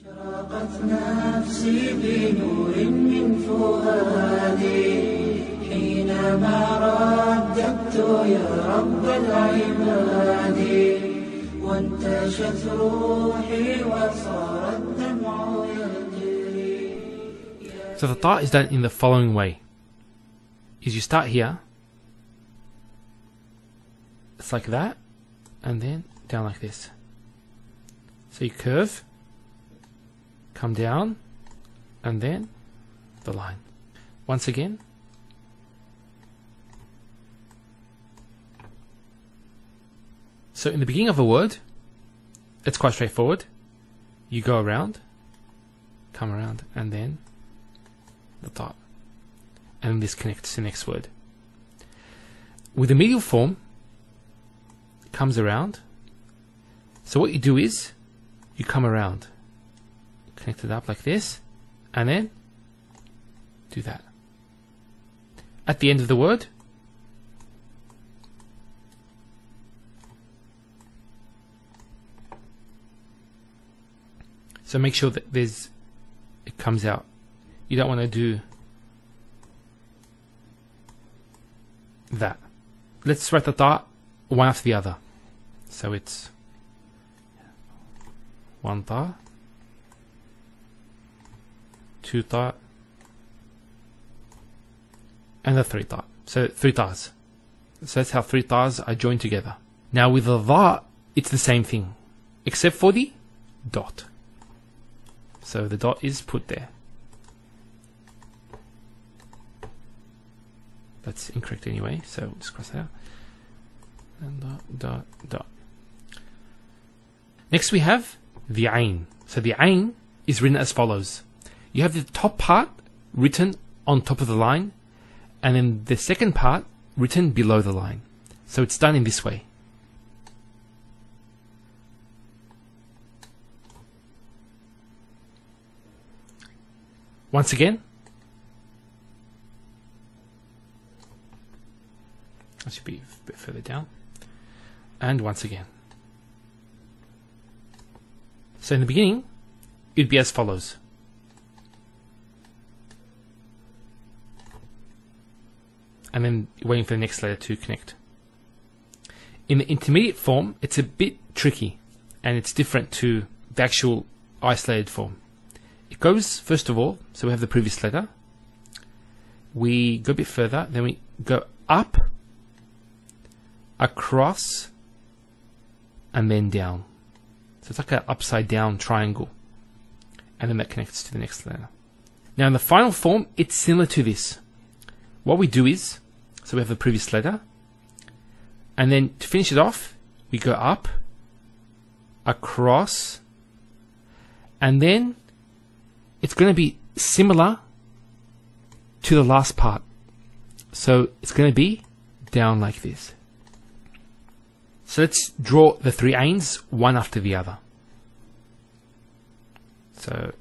أشرقت نفسي بنور من فؤادي حينما رددت يا رب العباد وانتشت روحي وصار الدمع يجري. So the ta is done in the following way. Is you start here, it's like that, and then down like this. So you curve, come down, and then the line. Once again. So in the beginning of a word, it's quite straightforward. You go around, come around, and then the ta. And this connects to the next word. With the medial form, it comes around. So what you do is, you come around, connect it up like this, and then do that. At the end of the word, so make sure that it comes out. You don't want to do that. Let's write the ta one after the other. So it's one ta, two ta, and the three ta. So three tas. So that's how three tas are joined together. Now with the dha, it's the same thing, except for the dot. So the dot is put there. That's incorrect anyway, so just cross that out. And dot, dot, dot. Next we have the ayn. So the ayn is written as follows. You have the top part written on top of the line, and then the second part written below the line. So it's done in this way. Once again. That should be a bit further down. And once again. So in the beginning, it would be as follows. And then waiting for the next letter to connect. In the intermediate form, it's a bit tricky, and it's different to the actual isolated form. It goes, first of all, so we have the previous letter. We go a bit further, then we go up, across, and then down. So it's like an upside down triangle. And then that connects to the next letter. Now in the final form, it's similar to this. What we do is, so we have the previous letter, and then to finish it off, we go up, across, and then it's going to be similar to the last part. So it's going to be down like this. So let's draw the three ayns one after the other. So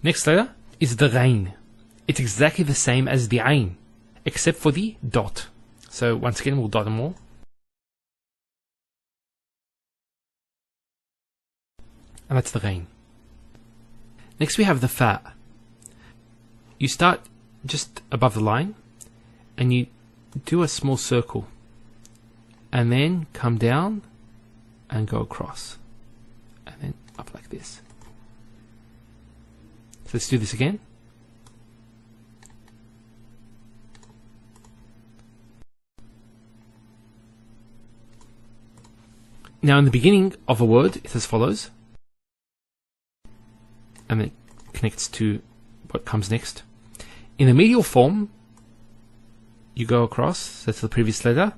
next letter is the ghain. It's exactly the same as the ayn, except for the dot. So once again, we'll dot them all. And that's the ghain. Next we have the fa. You start just above the line, and you do a small circle, and then come down and go across, and then up like this. So let's do this again. Now in the beginning of a word, it's as follows, and it connects to what comes next. In the medial form, you go across, that's the previous letter,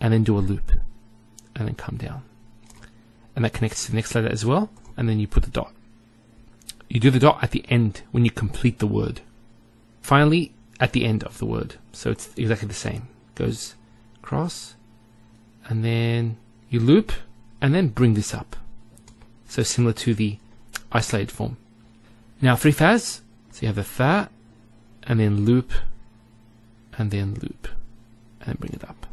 and then do a loop, and then come down. And that connects to the next letter as well, and then you put the dot. You do the dot at the end when you complete the word. Finally, at the end of the word. So it's exactly the same. Goes across, and then you loop, and then bring this up. So similar to the isolated form. Now three fas, so you have the fa, and then loop, and then loop, and then bring it up.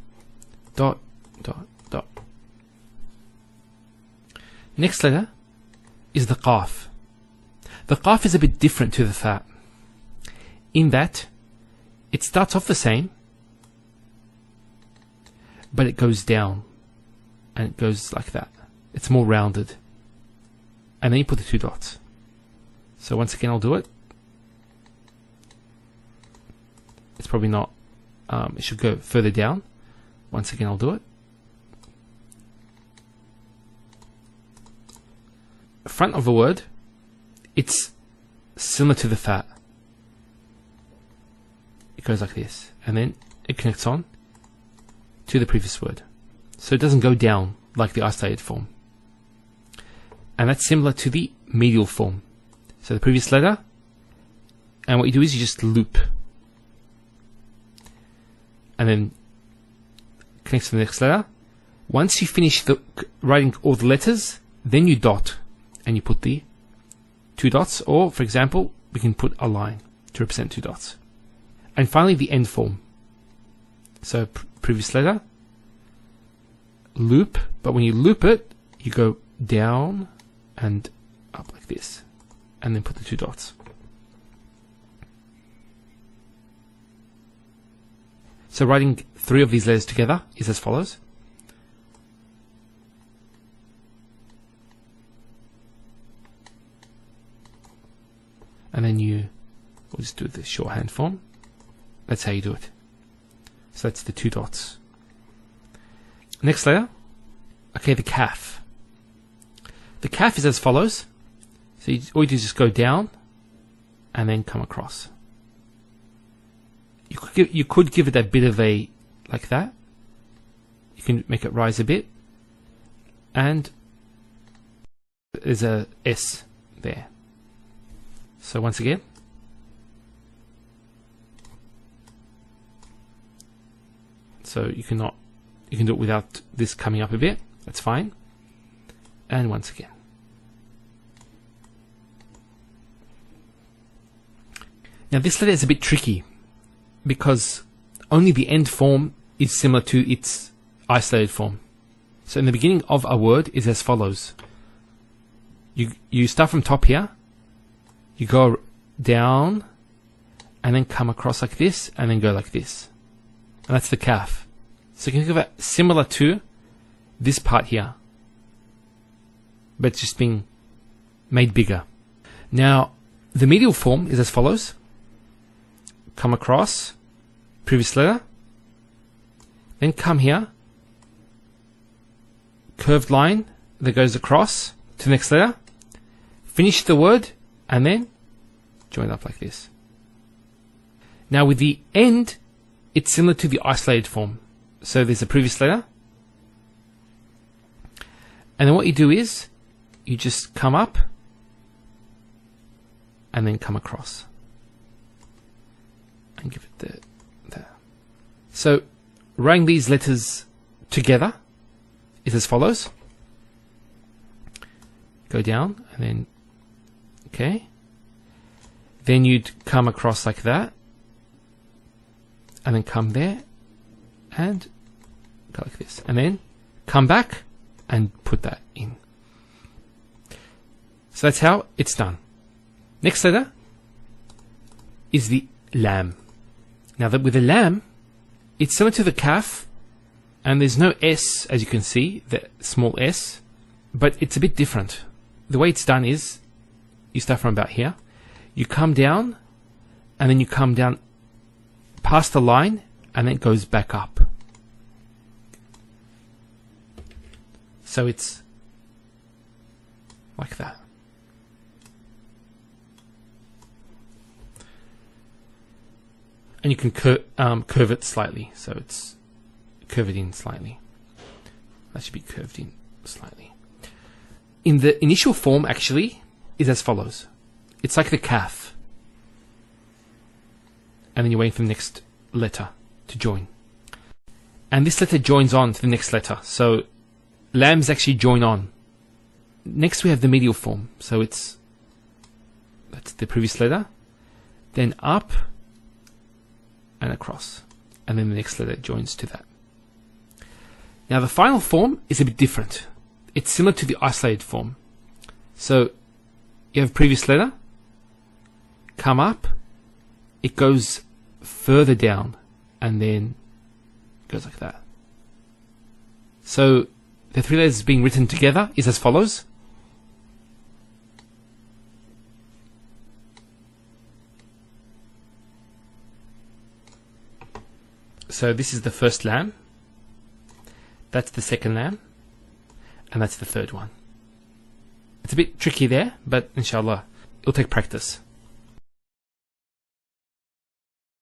Dot, dot, dot. Next letter is the qaf. The qaf is a bit different to the tha, in that it starts off the same, but it goes down, and it goes like that. It's more rounded. And then you put the 2 dots. So once again, I'll do it. It's probably not, it should go further down. Once again, I'll do it. Front of a word, it's similar to the tha. It goes like this, and then it connects on to the previous word. So it doesn't go down like the isolated form. And that's similar to the medial form. So the previous letter, and what you do is you just loop, and then connects to the next letter. Once you finish writing all the letters, then you dot, and you put the 2 dots, or for example, we can put a line to represent 2 dots. And finally, the end form. So previous letter, loop, but when you loop it, you go down and up like this, and then put the 2 dots. So writing 3 of these letters together is as follows. And then we'll just do the shorthand form. That's how you do it. So that's the 2 dots. Next letter, okay, the kaf. The kaf is as follows. So all you do is just go down and then come across. You could give it a bit of a, like that. You can make it rise a bit. And there's a S there. So once again, so you can do it without this coming up a bit. That's fine. And once again. Now this letter is a bit tricky because only the end form is similar to its isolated form. So in the beginning of a word is as follows. You start from top here, you go down, and then come across like this, and then go like this. And that's the kaf. So you can think of it similar to this part here, but it's just being made bigger. Now, the medial form is as follows. Come across, previous letter, then come here, curved line that goes across to the next letter, finish the word, and then join up like this. Now with the end, it's similar to the isolated form. So there's a previous letter, and then what you do is you just come up and then come across and give it the. So writing these letters together is as follows. Go down and then, okay. Then you'd come across like that, and then come there, and go like this, and then come back and put that in. So that's how it's done. Next letter is the lam. Now that with the lam, it's similar to the kaf, and there's no S, as you can see, the small S, but it's a bit different. The way it's done is, you start from about here, you come down, and then you come down past the line, and then it goes back up. So it's like that. And you can curve it slightly, so it's curve it in slightly. That should be curved in slightly. In the initial form, actually, is as follows. It's like the kaf. And then you're waiting for the next letter to join. And this letter joins on to the next letter. So lambs actually join on. Next we have the medial form. So that's the previous letter. Then up and across. and then the next letter joins to that. Now the final form is a bit different. It's similar to the isolated form. So you have previous letter, come up, it goes further down, and then goes like that. So the three letters being written together is as follows. So this is the first lam, that's the second lam, and that's the third one. It's a bit tricky there, but inshallah, it'll take practice.